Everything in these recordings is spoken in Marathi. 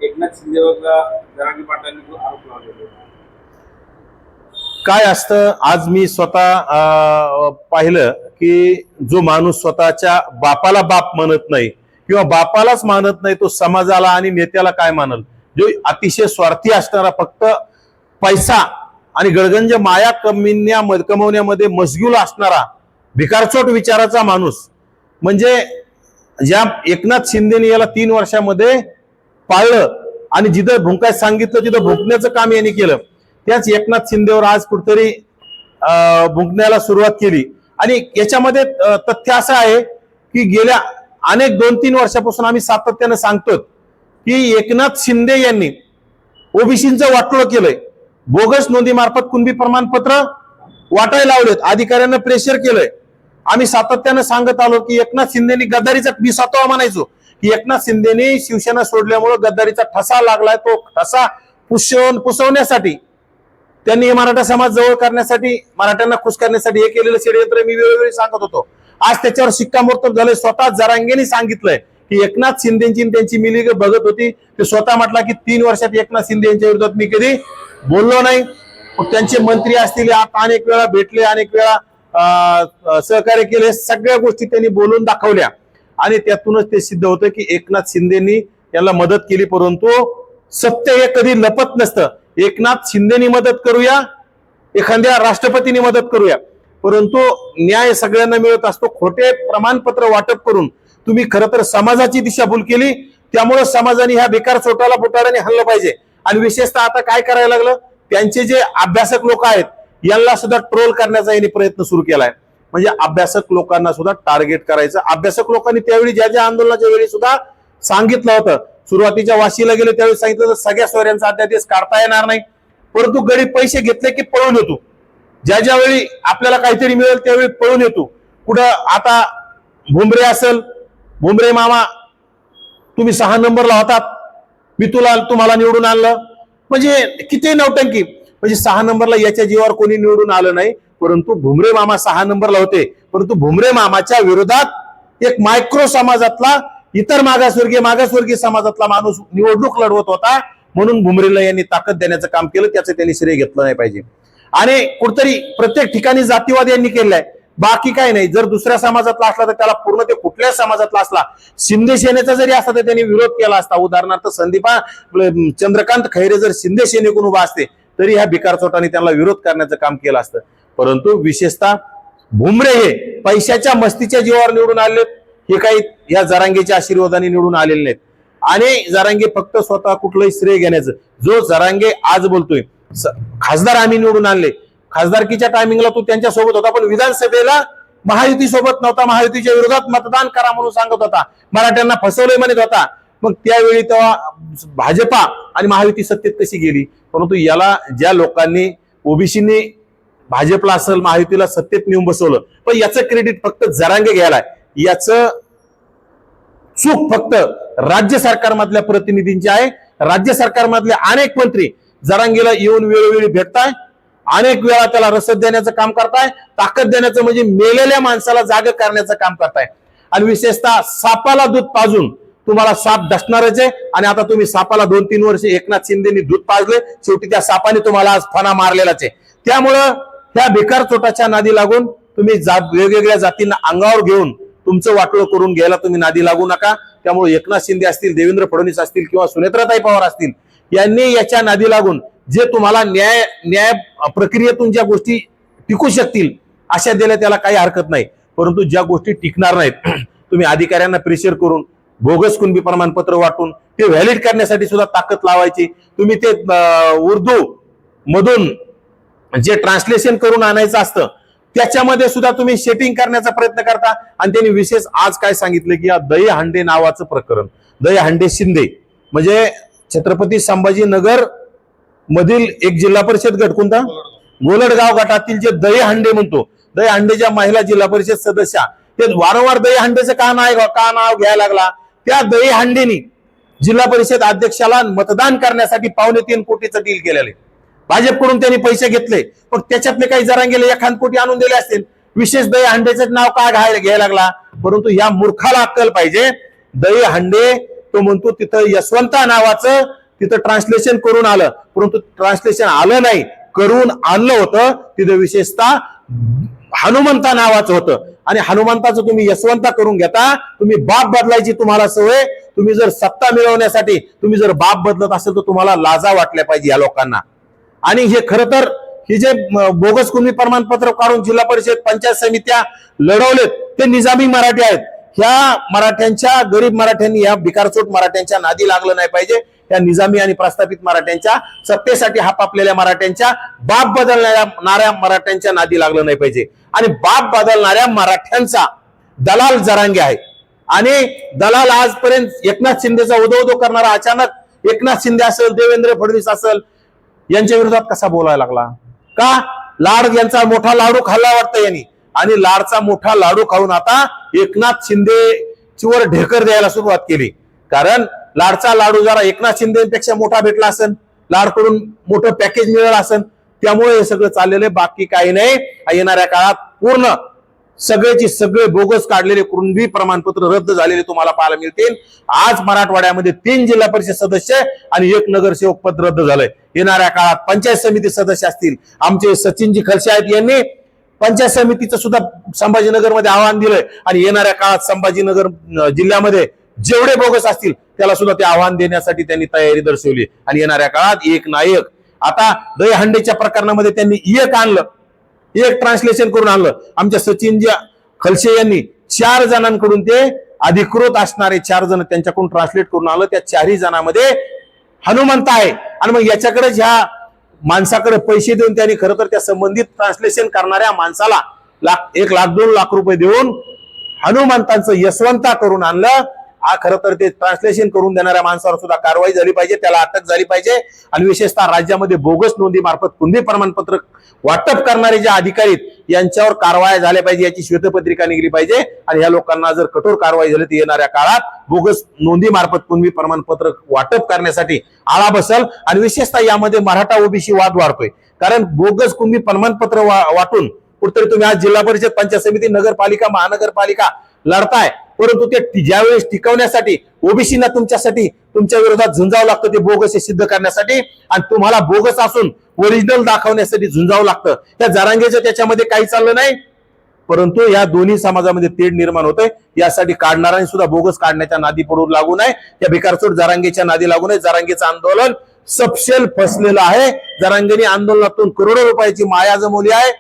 एकनाथ शिंदेवरला जरांगे पाटलांनी आरोप लावलेले. काय असतं, आज मी स्वतः पाहिलं की जो माणूस स्वतःच्या बापाला बाप म्हणत नाही किंवा बापालाच मानत नाही, तो समाजाला आणि नेत्याला काय मानल. जो अतिशय स्वार्थी असणारा, फक्त पैसा आणि गळगंज माया कमवण्यामध्ये मशगूल असणारा भिकारचोट विचाराचा माणूस, म्हणजे ज्या एकनाथ शिंदेने याला 3 वर्षामध्ये पाळलं आणि जिथं भुंकाय सांगितलं तिथं भुंकण्याचं काम यांनी केलं, त्याच एकनाथ शिंदेवर आज कुठेतरी भुंकण्याला सुरुवात केली. आणि याच्यामध्ये तथ्य असं आहे की गेल्या अनेक 2-3 वर्षापासून आम्ही सातत्यानं सांगतो की एकनाथ शिंदे यांनी ओबीसीचं वाटोळं केलंय, बोगस नोंदीमार्फत कुणबी प्रमाणपत्र वाटायला लावलेत, अधिकाऱ्यांना प्रेशर केलंय. आम्ही सातत्यानं सांगत आलो की एकनाथ शिंदेनी गद्दारीचा, मी स्वतः म्हणायचो की एकनाथ शिंदेनी शिवसेना सोडल्यामुळे गद्दारीचा ठसा लागलाय. तो ठसा पुसवण्यासाठी त्यांनी मराठा समाज जवळ करण्यासाठी, मराठ्यांना खुश करण्यासाठी हे केलेलं षडयंत्र मी वेळोवेळी सांगत होतो. आज त्याच्यावर शिक्कामोर्तब झालंय. स्वतः जरांगेने सांगितलंय की एकनाथ शिंदेची त्यांची मिली बघत होती. ते स्वतः म्हटला की 3 वर्षात एकनाथ शिंदे यांच्या विरोधात मी कधी बोललो नाही. त्यांचे मंत्री असतील, आता अनेक वेळा भेटले, अनेक वेळा सहकार्य केले, सगळ्या गोष्टी त्यांनी बोलून दाखवल्या आणि त्यातूनच ते सिद्ध होतं की एकनाथ शिंदेनी याला मदत केली. परंतु सत्य हे कधी लपत नसतं. एकनाथ शिंदेनी मदत करूया, एखाद्या राष्ट्रपतींनी मदत करूया, परंतु न्याय सगळ्यांना मिळत असतो. खोटे प्रमाणपत्र वाटप करून तुम्ही खरं तर समाजाची दिशाभूल केली. त्यामुळे समाजाने ह्या बेकार चोटाला बोटाने हल्लं पाहिजे. आणि विशेषतः आता काय करायला लागलं, त्यांचे जे अभ्यासक लोक आहेत यांना सुद्धा ट्रोल करण्याचा यांनी प्रयत्न सुरू केलाय. म्हणजे अभ्यासक लोकांना सुद्धा टार्गेट करायचं. अभ्यासक लोकांनी त्यावेळी ज्या आंदोलनाच्या वेळी सुद्धा सांगितलं होतं, सुरुवातीच्या वाशीला गेले त्यावेळी सांगितलं तर सगळ्या सोयऱ्यांचा अध्यादेश काढता येणार नाही, परंतु गरीब पैसे घेतले की पळून येतो. ज्या वेळी आपल्याला काहीतरी मिळेल त्यावेळी पळून येतो. कुठं आता भुमरे असेल, भुमरे मामा तुम्ही 6 नंबरला होतात, मी तुम्हाला निवडून आणलं, म्हणजे किती नौटंकी. म्हणजे 6 नंबरला याच्या जीवावर कोणी निवडून आलं नाही, परंतु भुमरे मामा 6 नंबरला होते. परंतु भुमरे मामाच्या विरोधात एक मायक्रो समाजातला, इतर मागासवर्गीय समाजातला माणूस निवडणूक लढवत होता, म्हणून भुमरेला यांनी ताकद देण्याचं काम केलं. त्याचं त्यांनी श्रेय घेतलं नाही पाहिजे. आणि कुठतरी प्रत्येक ठिकाणी जातीवाद यांनी केलाय, बाकी काय नाही. जर दुसऱ्या समाजातला असला तर त्याला पूर्ण, ते कुठल्या समाजातला असला, शिंदे सेनेचा जरी असला तर त्यांनी विरोध केला असता. उदाहरणार्थ चंद्रकांत खैरे जर शिंदे सेनेकडून उभा असते तरी ह्या भिकार चोटाने त्यांना विरोध करण्याचं काम केलं असतं. परंतु विशेषतः भुमरे हे पैशाच्या मस्तीच्या जीवावर निवडून आले, हे काही या जरांगेच्या आशीर्वादाने निवडून आलेले नाहीत. आणि जरांगे फक्त स्वतः कुठलंही श्रेय घेण्याचं, जो जरांगे आज बोलतोय खासदार आम्ही निवडून आणले, खासदारकीच्या टायमिंगला तो त्यांच्या सोबत होता, पण विधानसभेला महायुती सोबत नव्हता. महायुतीच्या विरोधात मतदान करा म्हणून सांगत होता, मराठ्यांना फसवले म्हणत होता. मग त्यावेळी तेव्हा भाजपा आणि महायुती सत्तेत कशी गेली. परंतु याला ज्या लोकांनी, ओबीसीनी भाजपला असेल महायुतीला सत्तेत नेऊन बसवलं, पण याचं क्रेडिट फक्त जरांगे घ्यायला. याचं चूक फक्त राज्य सरकारमधल्या प्रतिनिधींची आहे. राज्य सरकारमधले अनेक मंत्री जरांगेला येऊन वेळोवेळी भेटताय, अनेक वेळा त्याला रसद देण्याचं काम करताय, ताकद देण्याचं म्हणजे मेलेल्या माणसाला जाग करण्याचं काम करताय. आणि विशेषतः सापाला दूध पाजून तुम्हाला साप डसणारच आहे. आणि आता तुम्ही सापाला 2-3 वर्ष एकनाथ शिंदेनी दूध पाजले, शेवटी त्या सापाने तुम्हाला आज फणा मारलेलाच आहे. त्यामुळं त्या बेकार चोटाच्या नादी लागून तुम्ही वेगवेगळ्या जातींना अंगावर घेऊन तुमचं वाटोळं करून घ्यायला तुम्ही नादी लागू नका. त्यामुळे एकनाथ शिंदे असतील, देवेंद्र फडणवीस असतील किंवा सुनेत्राताई पवार असतील, यांनी याच्या नादी लागून जे तुम्हाला न्याय प्रक्रियेतून ज्या गोष्टी टिकू शकतील अशा दिल्या त्याला काही हरकत नाही. परंतु ज्या गोष्टी टिकणार नाहीत, तुम्ही अधिकाऱ्यांना प्रेशर करून, बोगस कुणबी प्रमाणपत्र वाटून ते व्हॅलिड करण्यासाठी सुद्धा ताकद लावायची. तुम्ही ते उर्दू मधून जे ट्रान्सलेशन करून आणायचं असतं त्याच्यामध्ये सुद्धा तुम्ही सेटिंग करण्याचा प्रयत्न करता. आणि त्यांनी विशेष आज काय सांगितलं की या दहीहंडे नावाचं प्रकरण, दहीहंडे शिंदे म्हणजे छत्रपती संभाजीनगर मधील एक जिल्हा परिषद गट, कोणता, गोलडगाव गटातील जे दहीहंडे म्हणतो, दहीहंडेच्या महिला जिल्हा परिषद सदस्या, ते वारंवार दहीहंडेचं का नाव घ्यायला लागला. त्या दहीहंडेनी जिल्हा परिषद अध्यक्षाला मतदान करण्यासाठी 3.25 कोटीचं डील केलेलं आहे. भाजपकडून त्यांनी पैसे घेतले, पण त्याच्यातले काही जरांगेला 1 कोटी आणून दिले असतील. विशेष दहीहंडेचं नाव का घ्यायला लागला. परंतु या मूर्खाला अक्कल पाहिजे. दहीहंडे तो म्हणतो तिथं यशवंता नावाचं तिथं ट्रान्सलेशन करून आलं, परंतु ट्रान्सलेशन आलं नाही, करून आणलं होतं तिथं विशेषतः हनुमंता नावाचं होतं. आणि हनुमंताचं तुम्ही यशवंता करून घेता. तुम्ही बाप बदलायची तुम्हाला सवय. तुम्ही जर सत्ता मिळवण्यासाठी तुम्ही जर बाप बदलत असेल तर तुम्हाला लाजा वाटल्या पाहिजे या लोकांना. आणि हे खरं तर हे जे बोगस कुणबी प्रमाणपत्र काढून जिल्हा परिषद पंचायत समित्या लढवलेत ते निजामी मराठी आहेत. ह्या मराठ्यांच्या गरीब मराठ्यांनी या भिकारचोट मराठ्यांच्या नादी लागलं नाही पाहिजे. या निजामी आणि प्रस्थापित मराठ्यांच्या सत्तेसाठी हापापलेल्या मराठ्यांच्या बाप बदलणाऱ्या मराठ्यांच्या नादी लागलं नाही पाहिजे. आणि बाप बदलणाऱ्या मराठ्यांचा दलाल जरांगे आहे. आणि दलाल आजपर्यंत एकनाथ शिंदेचा उदो करणारा अचानक एकनाथ शिंदे असेल, देवेंद्र फडणवीस असेल, यांच्या विरोधात कसा बोलायला लागला? का? लाड यांचा मोठा लाडू खाल्ला वाटतं यांनी. आणि लाडचा मोठा लाडू खाऊन आता एकनाथ शिंदेवर ढेकर द्यायला सुरुवात केली. कारण लाडचा लाडू जरा एकनाथ शिंदेपेक्षा मोठा भेटला असेल, लाडकडून मोठं पॅकेज मिळालं असेल, त्यामुळे हे सगळं चाललेलं आहे. बाकी काही नाही. येणाऱ्या काळात पूर्ण सगळेची सगळे बोगस काढलेले कुणबी प्रमाणपत्र रद्द झालेले तुम्हाला पाहायला मिळतील. आज मराठवाड्यामध्ये 3 जिल्हा परिषद सदस्य आणि 1 नगरसेवक पद रद्द झालंय. येणाऱ्या काळात पंचायत समिती सदस्य असतील. आमचे सचिनजी खलसे आहेत, यांनी पंचायत समितीचं सुद्धा संभाजीनगरमध्ये आव्हान दिलंय. आणि येणाऱ्या काळात संभाजीनगर जिल्ह्यामध्ये जेवढे बोगस असतील त्याला सुद्धा ते आव्हान देण्यासाठी त्यांनी तयारी दर्शवली. आणि येणाऱ्या काळात एक नायक आता दहीहंडीच्या प्रकरणामध्ये त्यांनी एक आणलं, एक ट्रान्सलेशन करून आणलं. आमच्या सचिनजी खलसे यांनी 4 जणांकडून ते अधिकृत असणारे 4 जण त्यांच्याकडून ट्रान्सलेट करून आणलं. त्या 4ही जणांमध्ये हनुमंत आहे. आणि मग याच्याकडे ह्या माणसाकडे पैसे देऊन त्यांनी खरं तर त्या संबंधित ट्रान्सलेशन करणाऱ्या माणसाला 1 लाख 2 लाख रुपये देऊन हनुमंतांचं यशवंता करून आणलं. खरं तर ते ट्रान्सलेशन करून देणाऱ्या माणसावर सुद्धा कारवाई झाली पाहिजे, त्याला अटक झाली पाहिजे. आणि विशेषतः राज्यामध्ये बोगस नोंदी मार्फत कुणबी प्रमाणपत्र वाटप करणारे जे अधिकारी यांच्यावर कारवाया झाल्या पाहिजे, याची श्वेतपत्रिका निघली पाहिजे. आणि या लोकांना जर कठोर कारवाई झाली तर येणाऱ्या काळात बोगस नोंदी मार्फत कुणबी प्रमाणपत्र वाटप करण्यासाठी आळा बसल. आणि विशेषतः यामध्ये मराठा ओबीसी वाद वाढतोय. कारण बोगस कुणबी प्रमाणपत्र वाटून कुठतरी तुम्ही आज जिल्हा परिषद पंचायत समिती नगरपालिका महानगरपालिका लढताय, परंतु ते ज्यावेळेस टिकवण्यासाठी ओबीसीना तुमच्यासाठी तुमच्या विरोधात झुंजावं लागतं ते बोगस हे सिद्ध करण्यासाठी. आणि तुम्हाला बोगस असून ओरिजिनल दाखवण्यासाठी झुंजावं लागतं. त्या जरांगेचं त्याच्यामध्ये काही चाललं नाही, परंतु या दोन्ही समाजामध्ये तेढ निर्माण होतंय. यासाठी काढणाऱ्यांनी सुद्धा बोगस काढण्याच्या नादी पडून लागू नये, त्या भिकारचोट जरांगेच्या नादी लागू नये. जरांगेचं आंदोलन सपशेल फसलेलं आहे. जरांगेने आंदोलनातून करोडो रुपयाची माया जमवली आहे.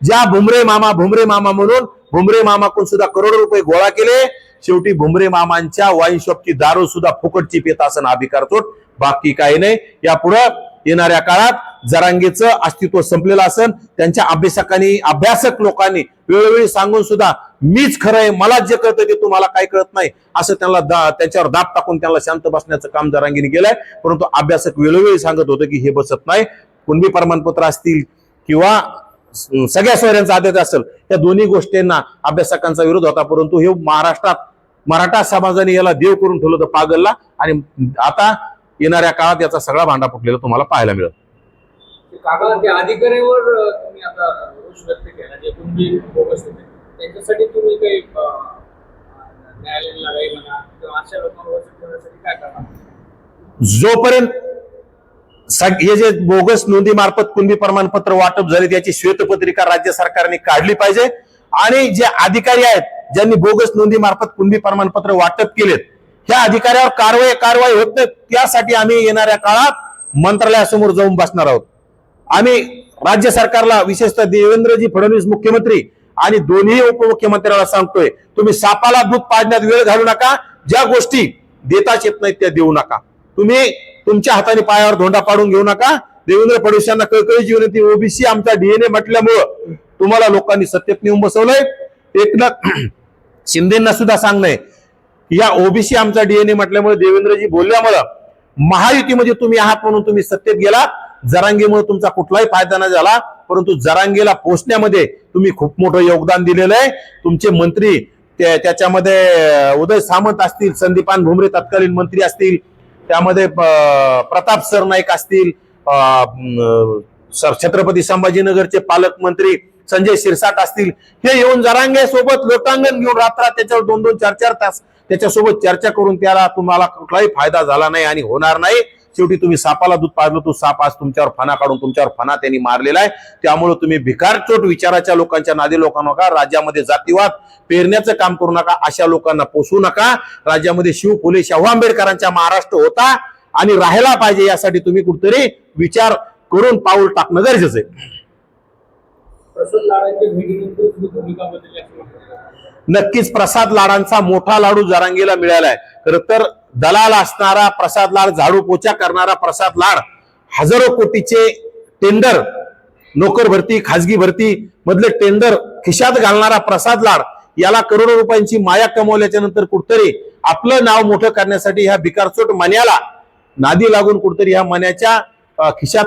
ज्या भुमरे मामा म्हणून भुमरे मामाकडून सुद्धा करोडो रुपये गोळा केले. शेवटी भुमरे मामांच्या वाईन शॉपची दारू सुद्धा फुकटची पेत असन हा भिकारचोट, बाकी काही नाही. यापुढे येणाऱ्या काळात जरांगेचं अस्तित्व संपलेलं असन. त्यांच्या अभ्यासक लोकांनी वेळोवेळी सांगून सुद्धा मीच खरं आहे, मला जे कळतं ते तुम्हाला काही कळत नाही असं त्यांच्यावर दाब टाकून त्यांना शांत बसण्याचं काम जरांगेने केलंय. परंतु अभ्यासक वेळोवेळी सांगत होतं की हे बसत नाही. कुणबी प्रमाणपत्र असतील किंवा सगळ्या सोयऱ्यांचा आदेश असेल, या दोन्ही गोष्टींना अभ्यासकांचा विरोध होता. परंतु हे महाराष्ट्रात मराठा समाजाने याला देव करून ठेवलं होतं पागलला. आणि आता येणाऱ्या काळात याचा सगळा भांडा फुटलेला तुम्हाला पाहायला मिळेल. अधिकाऱ्यावर तुम्ही आता रोष व्यक्त केला, जे कुणबी बोगस होते त्यांच्यासाठी तुम्ही काही न्यायालयाला लढाई म्हणा किंवा अशा लोकांवर ठेवण्यासाठी काय करणार? जोपर्यंत हे जे बोगस नोंदी मार्फत कुणबी प्रमाणपत्र वाटप झाले त्याची श्वेतपत्रिका राज्य सरकारने काढली पाहिजे. आणि जे अधिकारी आहेत ज्यांनी बोगस नोंदी मार्फत कुणबी प्रमाणपत्र वाटप केलेत, ह्या अधिकाऱ्यावर कारवाई होत नाही. त्यासाठी आम्ही येणाऱ्या काळात मंत्रालयासमोर जाऊन बसणार आहोत. आम्ही राज्य सरकारला, विशेषतः देवेंद्रजी फडणवीस मुख्यमंत्री आणि दोन्ही उपमुख्यमंत्र्याला सांगतोय, तुम्ही सापाला दूध पाजण्यात वेळ घालू नका. ज्या गोष्टी देताच येत नाहीत त्या देऊ नका. तुम्ही तुमच्या हाताने पायावर धोंडा पाडून घेऊ नका. देवेंद्र फडणवीस यांना कळकळीची विनंती, ओबीसी आमचा डीएनए म्हटल्यामुळं तुम्हाला लोकांनी सत्तेत नेऊन बसवलंय. एकनाथ शिंदेना सुद्धा सांगणंय या ओबीसी आमचा डीएनए म्हटल्यामुळे देवेंद्रजी बोलल्यामुळं महायुतीमध्ये तुम्ही आहात म्हणून तुम्ही सत्तेत गेला. जरांगेमुळे तुमचा कुठलाही फायदा नाही झाला, परंतु जरांगेला पोचण्यामध्ये तुम्ही खूप मोठं योगदान दिलेलं आहे. तुमचे मंत्री त्याच्यामध्ये उदय सामंत असतील, संदीपान भुमरे तत्कालीन मंत्री असतील, त्यामध्ये प्रताप सरनाईक असतील, छत्रपती संभाजीनगरचे पालकमंत्री संजय शिरसाट असतील, हे येऊन जरांगे सोबत लोटांगण घेऊन रात्रात त्याच्यावर 2-2, 4-4 तास त्याच्यासोबत चर्चा करून त्याला तुम्हाला कुठलाही फायदा झाला नाही आणि होणार नाही. शेवटी तुम्ही सापाला दूध पाजलं, तो साप आज तुमच्यावर फणा काढून तुमच्यावर फणा त्यांनी मारलेला आहे. त्यामुळे तुम्ही भिकारचोट विचाराच्या लोकांच्या नादी लोकांना नका, राज्यामध्ये जातीवाद पेरण्याचं काम करू नका, अशा लोकांना पोसू नका. राज्यामध्ये शिव फुले शाहू आंबेडकरांचा महाराष्ट्र होता आणि राहायला पाहिजे, यासाठी तुम्ही कुठेतरी विचार करून पाऊल टाकणं गरजेचं आहे. प्रसाद लाडांच्या भेटीनंतर भूमिका बदलली असं म्हणतात. नक्कीच प्रसाद लाडांचा मोठा लाडू जरांगेला मिळालाय. खरं तर दलाल असणारा प्रसाद लाड, झाडू पोचा करणारा प्रसाद लाड, हजारो कोटीचे टेंडर, नोकर भरती, खाजगी भरती मधले टेंडर खिशात घालणारा प्रसाद लाड, याला करोडो रुपयांची माया कमवल्याच्या नंतर कुठतरी आपलं नाव मोठं करण्यासाठी ह्या भिकारचोट मन्याला नादी लागून कुठतरी ह्या मन्याच्या खिशात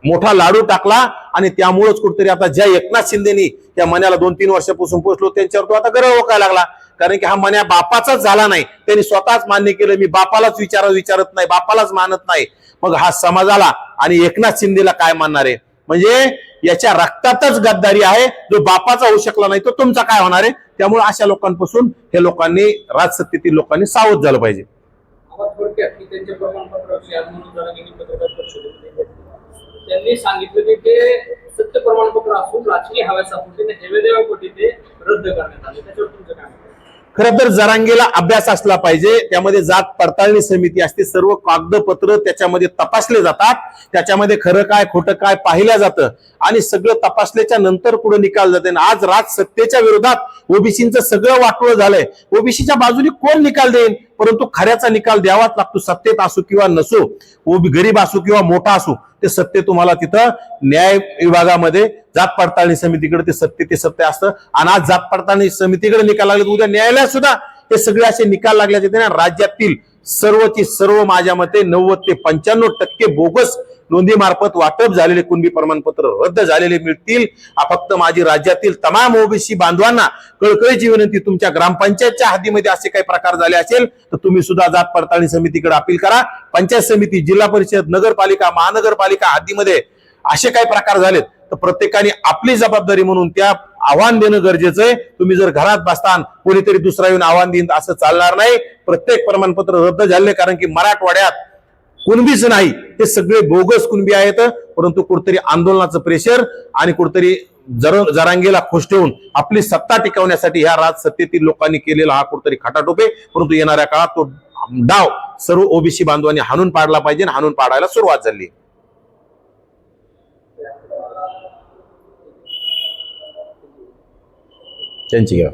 मोठा लाडू टाकला आणि त्यामुळेच कुठतरी आता ज्या एकनाथ शिंदेनी या मन्याला 2-3 वर्षापासून पोहोचलो त्यांच्यावर तो आता गर्व ओकायला लागला. कारण की हा मन्या बापाचाच झाला नाही, त्यांनी स्वतःच मान्य केलं, मी बापालाच विचारत नाही, बापालाच मानत नाही. मग हा समाजाला आणि एकनाथ शिंदेला काय मानणार आहे? म्हणजे याच्या रक्तातच गद्दारी आहे. जो बापाचा होऊ शकला नाही तो तुमचा काय होणार आहे? त्यामुळे अशा लोकांपासून हे लोकांनी, राजसत्तेतील लोकांनी सावध झालं पाहिजे. थोडक्यात की त्यांच्या प्रमाणपत्राविषयी आज म्हणून जरांगेंनी पत्रकार परिषदेत त्यांनी सांगितलं की ते सत्य प्रमाणपत्र असून राजकीय हव्यासापोटी हेवेदेवापोटी ते रद्द करण्यात आले. त्याच्यावर तुमचं काय? खरं तर जरांगेला अभ्यास असला पाहिजे. त्यामध्ये जात पडताळणी समिती असते, सर्व कागदपत्र त्याच्यामध्ये तपासले जातात, त्याच्यामध्ये खरं काय खोटं काय पाहिलं जातं आणि सगळं तपासल्याच्या नंतर पुढे निकाल जाते. आज राजसत्तेच्या विरोधात ओबीसीचं सगळं वाटोळं झालंय. ओबीसीच्या बाजूने कोण निकाल देईल? परंतु खऱ्याचा निकाल द्यावाच लागतो, सत्तेत असो किंवा नसो, गरीब असो किंवा मोठा असो, ते सत्य तुम्हाला तिथं न्याय विभागामध्ये जात पडताळणी समितीकडे ते सत्य असतं. आणि आज जात पडताळणी समितीकडे निकाल लागले, उद्या न्यायालयात सुद्धा हे सगळे असे निकाल लागल्याचे ना. राज्यातील सर्वची सर्व माझ्या मते 90 ते 95% बोगस नोंदीमार्फत वाटप झालेले कुणबी प्रमाणपत्र रद्द झालेले मिळतील. फक्त माझी राज्यातील तमाम ओबीसी बांधवांना कळकळीची विनंती, तुमच्या ग्रामपंचायतच्या हद्दीमध्ये असे काही प्रकार झाले असेल तर तुम्ही सुद्धा जात पडताळणी समितीकडे अपील करा. पंचायत समिती, जिल्हा परिषद, नगरपालिका, महानगरपालिका हद्दीमध्ये असे काही प्रकार झालेत तर प्रत्येकाने आपली जबाबदारी म्हणून त्या आव्हान देणं गरजेचं आहे. तुम्ही जर घरात बसतान कोणीतरी दुसरा येऊन आव्हान देईन असं चालणार नाही. प्रत्येक प्रमाणपत्र रद्द झाले, कारण की मराठवाड्यात कुणबीच नाही, हे सगळे बोगस कुणबी आहेत. परंतु कुठतरी आंदोलनाचं प्रेशर आणि कुठतरी जरांगेला खुश ठेवून आपली सत्ता टिकवण्यासाठी ह्या राजसत्तेतील लोकांनी केलेला हा कुठतरी खटाटोप आहे. परंतु येणाऱ्या काळात तो डाव सर्व ओबीसी बांधवांनी हाणून पाडला पाहिजे, हाणून पाडायला सुरुवात झाली. त्यांची घ्या.